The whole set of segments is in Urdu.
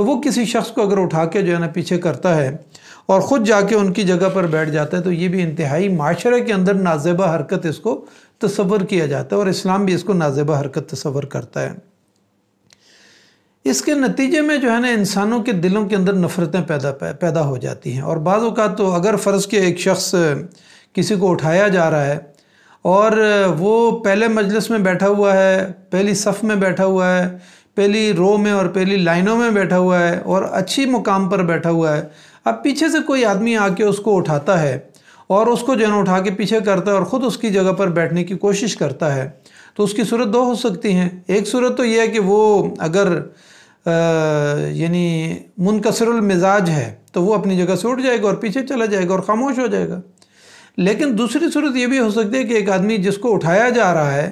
تو وہ کسی شخص کو اگر اٹھا کے جو ہے نا پیچھے کرتا ہے اور خود جا کے ان کی جگہ پر بیٹھ جاتا ہے تو یہ بھی انتہائی معاشرے کے اندر نازیبہ حرکت اس کو تصور کیا جاتا ہے، اور اسلام بھی اس کو نازیبہ حرکت تصور کرتا ہے۔ اس کے نتیجے میں جو ہے نا انسانوں کے دلوں کے اندر نفرتیں پیدا ہو جاتی ہیں، اور بعض اوقات تو اگر فرض کے ایک شخص کسی کو اٹھایا جا رہا ہے اور وہ پہلے مجلس میں بیٹھا ہوا ہے، پہلی صف میں بیٹھا ہوا ہے، پہلی رو میں اور پہلی لائنوں میں بیٹھا ہوا ہے اور اچھی مقام پر بیٹھا ہوا ہے، اب پیچھے سے کوئی آدمی آ کے اس کو اٹھاتا ہے اور اس کو جو ہے نا اٹھا کے پیچھے کرتا ہے اور خود اس کی جگہ پر بیٹھنے کی کوشش کرتا ہے، تو اس کی صورت دو ہو سکتی ہیں۔ ایک صورت تو یہ ہے کہ وہ اگر یعنی منکسر المزاج ہے تو وہ اپنی جگہ سے اٹھ جائے گا اور پیچھے چلا جائے گا اور خاموش ہو جائے گا۔ لیکن دوسری صورت یہ بھی ہو سکتی ہے کہ ایک آدمی جس کو اٹھایا جا رہا ہے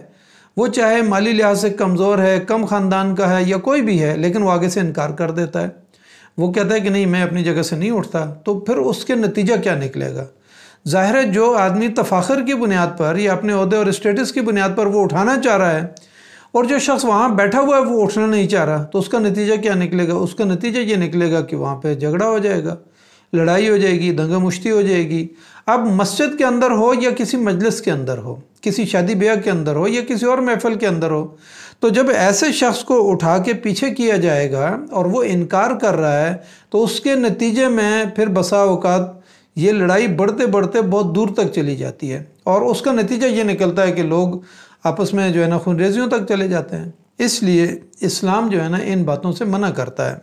وہ چاہے مالی لحاظ سے کمزور ہے، کم خاندان کا ہے یا کوئی بھی ہے، لیکن وہ آگے سے انکار کر دیتا ہے، وہ کہتا ہے کہ نہیں میں اپنی جگہ سے نہیں اٹھتا، تو پھر اس کے نتیجہ کیا نکلے گا؟ ظاہر ہے جو آدمی تفاخر کی بنیاد پر یا اپنے عہدے اور اسٹیٹس کی بنیاد پر وہ اٹھانا چاہ رہا ہے اور جو شخص وہاں بیٹھا ہوا ہے وہ اٹھنا نہیں چاہ رہا، تو اس کا نتیجہ کیا نکلے گا؟ اس کا نتیجہ یہ نکلے گا کہ وہاں پہ جھگڑا ہو جائے گا، لڑائی ہو جائے گی، دنگا مشتی ہو جائے گی۔ اب مسجد کے اندر ہو یا کسی مجلس کے اندر ہو، کسی شادی بیاہ کے اندر ہو یا کسی اور محفل کے اندر ہو، تو جب ایسے شخص کو اٹھا کے پیچھے کیا جائے گا اور وہ انکار کر رہا ہے تو اس کے نتیجے میں پھر بسا اوقات یہ لڑائی بڑھتے بڑھتے بہت دور تک چلی جاتی ہے، اور اس کا نتیجہ یہ نکلتا ہے کہ لوگ آپس میں جو ہے نا خون ریزیوں تک چلے جاتے ہیں۔ اس لیے اسلام جو ہے نا ان باتوں سے منع کرتا ہے۔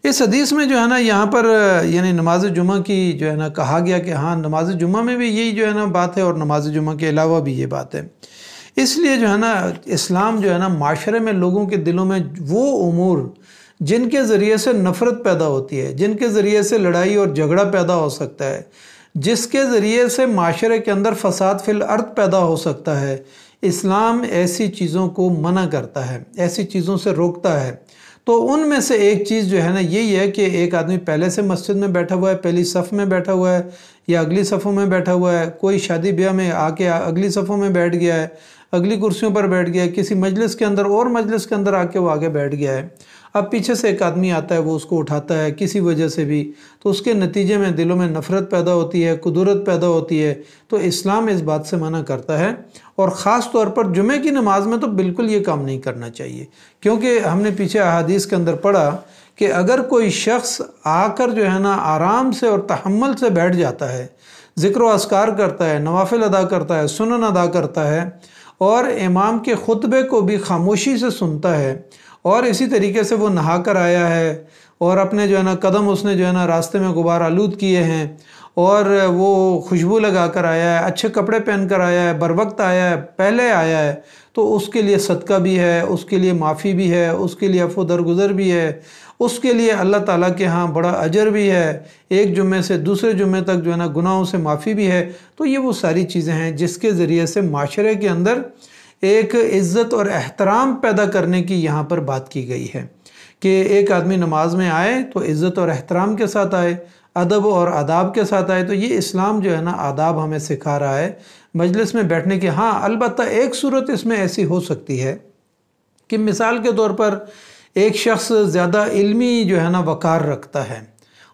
اس حدیث میں جو ہے نا یہاں پر یعنی نماز جمعہ کی جو ہے نا کہا گیا کہ ہاں نماز جمعہ میں بھی یہی جو ہے نا بات ہے اور نماز جمعہ کے علاوہ بھی یہ بات ہے۔ اس لیے جو ہے نا اسلام جو ہے نا معاشرے میں لوگوں کے دلوں میں وہ امور جن کے ذریعے سے نفرت پیدا ہوتی ہے، جن کے ذریعے سے لڑائی اور جھگڑا پیدا ہو سکتا ہے، جس کے ذریعے سے معاشرے کے اندر فساد فی الارض پیدا ہو سکتا ہے، اسلام ایسی چیزوں کو منع کرتا ہے، ایسی چیزوں سے روکتا ہے۔ تو ان میں سے ایک چیز جو ہے نا یہی ہے کہ ایک آدمی پہلے سے مسجد میں بیٹھا ہوا ہے، پہلی صف میں بیٹھا ہوا ہے یا اگلی صفوں میں بیٹھا ہوا ہے، کوئی شادی بیاہ میں آ کے اگلی صفوں میں بیٹھ گیا ہے، اگلی کرسیوں پر بیٹھ گیا ہے، کسی مجلس کے اندر اور مجلس کے اندر آ کے وہ آگے بیٹھ گیا ہے، اب پیچھے سے ایک آدمی آتا ہے وہ اس کو اٹھاتا ہے کسی وجہ سے بھی، تو اس کے نتیجے میں دلوں میں نفرت پیدا ہوتی ہے، کدورت پیدا ہوتی ہے، تو اسلام اس بات سے منع کرتا ہے۔ اور خاص طور پر جمعے کی نماز میں تو بالکل یہ کام نہیں کرنا چاہیے، کیونکہ ہم نے پیچھے احادیث کے اندر پڑھا کہ اگر کوئی شخص آ کر جو ہے نا آرام سے اور تحمل سے بیٹھ جاتا ہے، ذکر و اذکار کرتا ہے، نوافل ادا کرتا ہے، سنن ادا کرتا ہے، اور امام کے خطبے کو بھی خاموشی سے سنتا ہے، اور اسی طریقے سے وہ نہا کر آیا ہے اور اپنے جو ہے نا قدم اس نے جو ہے نا راستے میں غبار آلود کیے ہیں، اور وہ خوشبو لگا کر آیا ہے، اچھے کپڑے پہن کر آیا ہے، بر وقت آیا ہے، پہلے آیا ہے، تو اس کے لیے صدقہ بھی ہے، اس کے لیے معافی بھی ہے، اس کے لیے عفو درگزر بھی ہے، اس کے لیے اللہ تعالیٰ کے ہاں بڑا اجر بھی ہے، ایک جمعے سے دوسرے جمعے تک جو ہے نا گناہوں سے معافی بھی ہے۔ تو یہ وہ ساری چیزیں ہیں جس کے ذریعے سے معاشرے کے اندر ایک عزت اور احترام پیدا کرنے کی یہاں پر بات کی گئی ہے کہ ایک آدمی نماز میں آئے تو عزت اور احترام کے ساتھ آئے، ادب اور آداب کے ساتھ آئے۔ تو یہ اسلام جو ہے نا آداب ہمیں سکھا رہا ہے مجلس میں بیٹھنے کے۔ ہاں البتہ ایک صورت اس میں ایسی ہو سکتی ہے کہ مثال کے طور پر ایک شخص زیادہ علمی جو ہے نا وقار رکھتا ہے،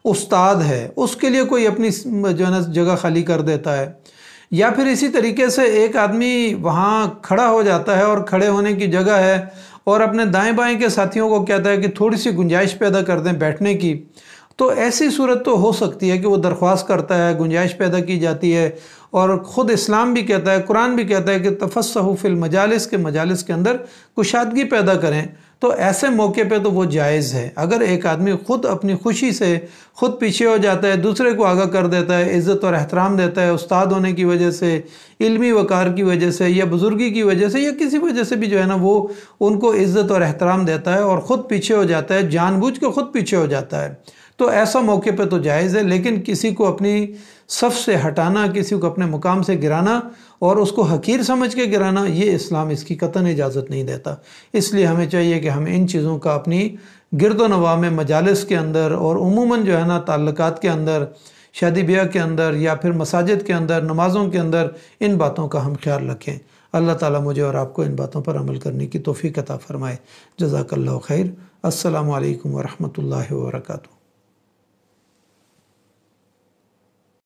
استاد ہے، اس کے لیے کوئی اپنی جو ہے نا جگہ خالی کر دیتا ہے، یا پھر اسی طریقے سے ایک آدمی وہاں کھڑا ہو جاتا ہے اور کھڑے ہونے کی جگہ ہے اور اپنے دائیں بائیں کے ساتھیوں کو کہتا ہے کہ تھوڑی سی گنجائش پیدا کر دیں بیٹھنے کی، تو ایسی صورت تو ہو سکتی ہے کہ وہ درخواست کرتا ہے، گنجائش پیدا کی جاتی ہے، اور خود اسلام بھی کہتا ہے، قرآن بھی کہتا ہے کہ تفصحوا فی المجالس، کے مجالس کے اندر کشادگی پیدا کریں۔ تو ایسے موقع پہ تو وہ جائز ہے۔ اگر ایک آدمی خود اپنی خوشی سے خود پیچھے ہو جاتا ہے، دوسرے کو آگاہ کر دیتا ہے، عزت اور احترام دیتا ہے، استاد ہونے کی وجہ سے، علمی وقار کی وجہ سے، یا بزرگی کی وجہ سے، یا کسی وجہ سے بھی جو ہے نا وہ ان کو عزت اور احترام دیتا ہے اور خود پیچھے ہو جاتا ہے، جان بوجھ کے خود پیچھے ہو جاتا ہے، تو ایسا موقع پہ تو جائز ہے۔ لیکن کسی کو اپنی صف سے ہٹانا، کسی کو اپنے مقام سے گرانا اور اس کو حقیر سمجھ کے گرانا، یہ اسلام اس کی قطعاً اجازت نہیں دیتا۔ اس لیے ہمیں چاہیے کہ ہم ان چیزوں کا اپنی گرد و نواح میں، مجالس کے اندر اور عموماً جو ہے نا تعلقات کے اندر، شادی بیاہ کے اندر یا پھر مساجد کے اندر، نمازوں کے اندر، ان باتوں کا ہم خیال رکھیں۔ اللہ تعالیٰ مجھے اور آپ کو ان باتوں پر عمل کرنے کی توفیق عطا فرمائے۔ جزاک اللہ خیر۔ السلام علیکم ورحمۃ اللہ وبرکاتہ۔